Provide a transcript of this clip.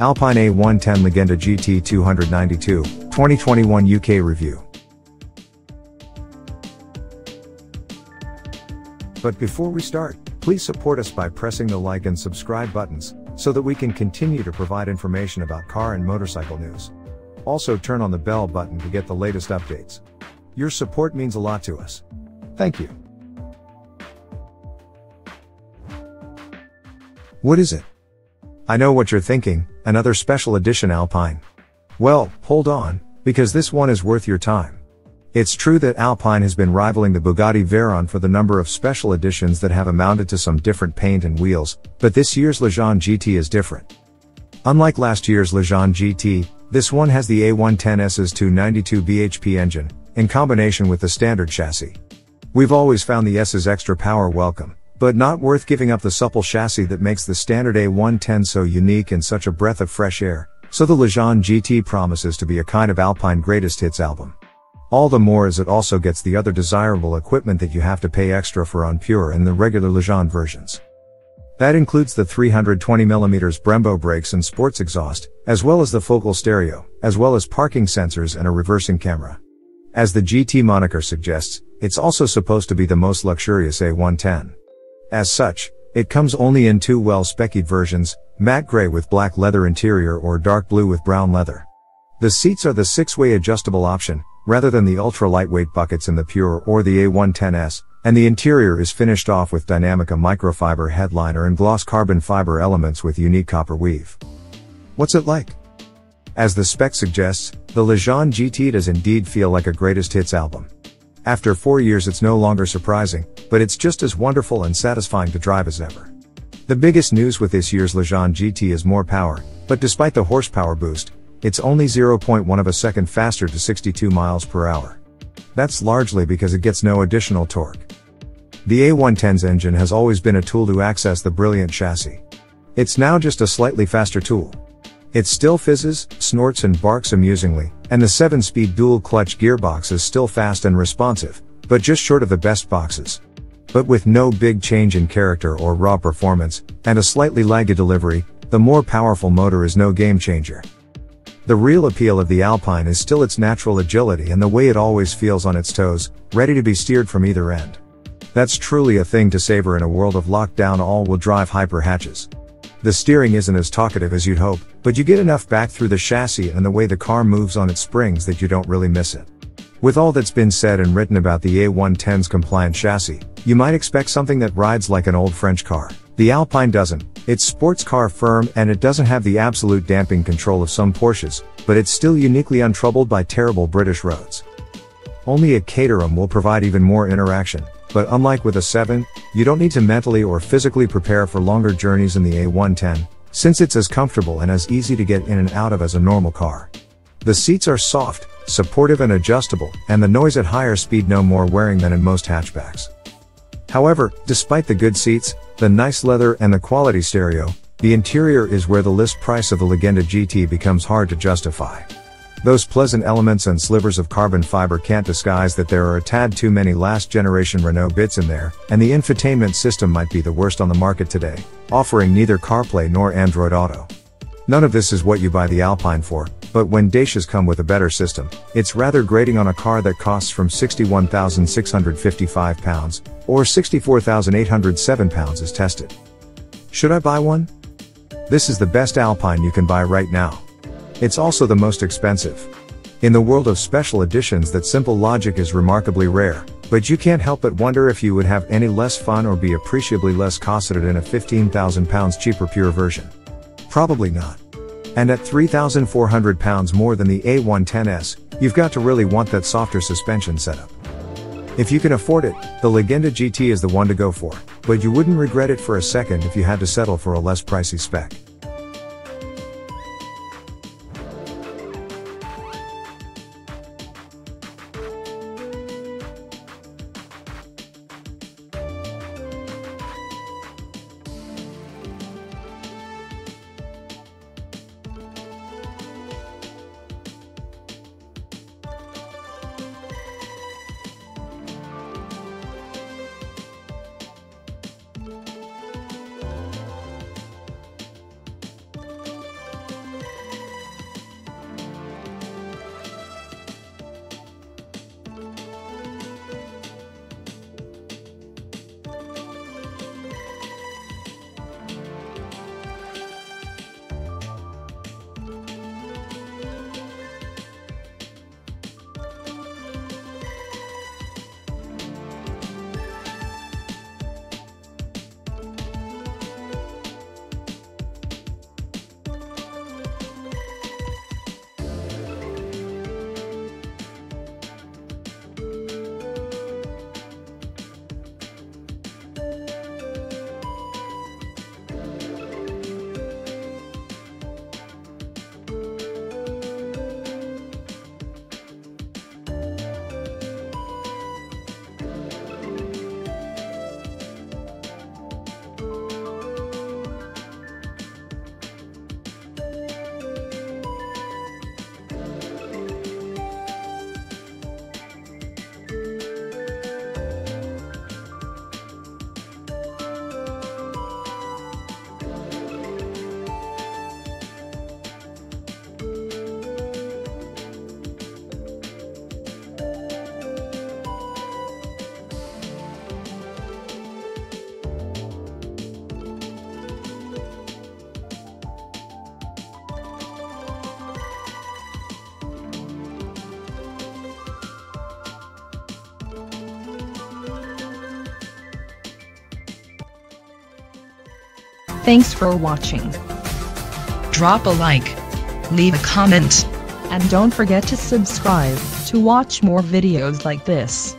Alpine A110 Legende GT 292, 2021 UK review. But before we start, please support us by pressing the like and subscribe buttons, so that we can continue to provide information about car and motorcycle news. Also turn on the bell button to get the latest updates. Your support means a lot to us. Thank you. What is it? I know what you're thinking, another special edition Alpine. Well, hold on, because this one is worth your time. It's true that Alpine has been rivaling the Bugatti Veyron for the number of special editions that have amounted to some different paint and wheels, but this year's Légende GT is different. Unlike last year's Légende GT, this one has the A110S's 292 bhp engine, in combination with the standard chassis. We've always found the S's extra power welcome, but not worth giving up the supple chassis that makes the standard A110 so unique and such a breath of fresh air, so the Légende GT promises to be a kind of Alpine greatest hits album. All the more as it also gets the other desirable equipment that you have to pay extra for on pure and the regular Légende versions. That includes the 320mm Brembo brakes and sports exhaust, as well as the focal stereo, as well as parking sensors and a reversing camera. As the GT moniker suggests, it's also supposed to be the most luxurious A110. As such, it comes only in two well-specced versions, matte gray with black leather interior or dark blue with brown leather. The seats are the 6-way adjustable option, rather than the ultra-lightweight buckets in the Pure or the A110S, and the interior is finished off with Dinamica microfibre headliner and gloss carbon fiber elements with unique copper weave. What's it like? As the spec suggests, the Légende GT does indeed feel like a greatest hits album. After 4 years it's no longer surprising, but it's just as wonderful and satisfying to drive as ever. The biggest news with this year's Légende GT is more power, but despite the horsepower boost, it's only 0.1 of a second faster to 62 miles per hour. That's largely because it gets no additional torque. The A110's engine has always been a tool to access the brilliant chassis. It's now just a slightly faster tool. It still fizzes, snorts and barks amusingly, and the 7-speed dual-clutch gearbox is still fast and responsive, but just short of the best boxes. But with no big change in character or raw performance, and a slightly laggy delivery, the more powerful motor is no game changer. The real appeal of the Alpine is still its natural agility and the way it always feels on its toes, ready to be steered from either end. That's truly a thing to savor in a world of locked-down all-wheel drive hyper hatches. The steering isn't as talkative as you'd hope, but you get enough back through the chassis and the way the car moves on its springs that you don't really miss it. With all that's been said and written about the A110's compliant chassis, you might expect something that rides like an old French car. The Alpine doesn't. It's sports car firm and it doesn't have the absolute damping control of some Porsches, but it's still uniquely untroubled by terrible British roads. Only a Caterham will provide even more interaction, but unlike with a 7, you don't need to mentally or physically prepare for longer journeys in the A110, since it's as comfortable and as easy to get in and out of as a normal car. The seats are soft, supportive and adjustable, and the noise at higher speed no more wearing than in most hatchbacks. However, despite the good seats, the nice leather and the quality stereo, the interior is where the list price of the Légende GT becomes hard to justify. Those pleasant elements and slivers of carbon fiber can't disguise that there are a tad too many last-generation Renault bits in there, and the infotainment system might be the worst on the market today, offering neither CarPlay nor Android Auto. None of this is what you buy the Alpine for, but when Dacias come with a better system, it's rather grating on a car that costs from £61,655, or £64,807 as tested. Should I buy one? This is the best Alpine you can buy right now. It's also the most expensive. In the world of special editions, that simple logic is remarkably rare, but you can't help but wonder if you would have any less fun or be appreciably less cosseted in a £15,000 cheaper pure version. Probably not. And at £3,400 more than the A110S, you've got to really want that softer suspension setup. If you can afford it, the Légende GT is the one to go for, but you wouldn't regret it for a second if you had to settle for a less pricey spec. Thanks for watching. Drop a like. Leave a comment. And don't forget to subscribe to watch more videos like this.